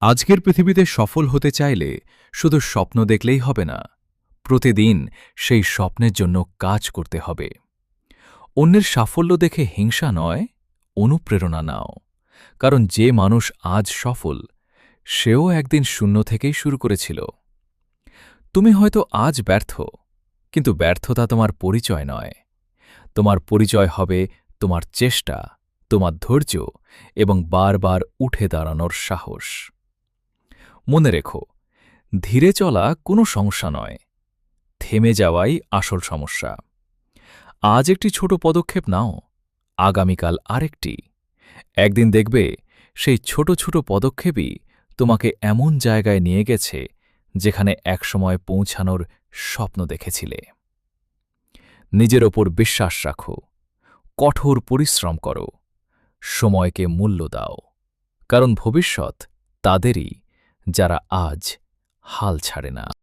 আজকের পৃথিবীতে সফল হতে চাইলে শুধু স্বপ্ন দেখলেই হবে না, প্রতিদিন সেই স্বপ্নের জন্য কাজ করতে হবে। অন্যের সাফল্য দেখে হিংসা নয়, অনুপ্রেরণা নাও। কারণ যে মানুষ আজ সফল, সেও একদিন শূন্য থেকেই শুরু করেছিল। তুমি হয়তো আজ ব্যর্থ, কিন্তু ব্যর্থতা তোমার পরিচয় নয়। তোমার পরিচয় হবে তোমার চেষ্টা, তোমার ধৈর্য এবং বারবার উঠে দাঁড়ানোর সাহস। মনে রেখো, ধীরে চলা কোনো সমস্যা নয়, থেমে যাওয়াই আসল সমস্যা। আজ একটি ছোট পদক্ষেপ নাও, আগামীকাল আরেকটি। একদিন দেখবে সেই ছোট ছোট পদক্ষেপই তোমাকে এমন জায়গায় নিয়ে গেছে যেখানে একসময় পৌঁছানোর স্বপ্ন দেখেছিলে। নিজের ওপর বিশ্বাস রাখো, কঠোর পরিশ্রম করো, সময়কে মূল্য দাও। কারণ ভবিষ্যৎ তাদেরই যারা আজ হাল ছাড়ে না।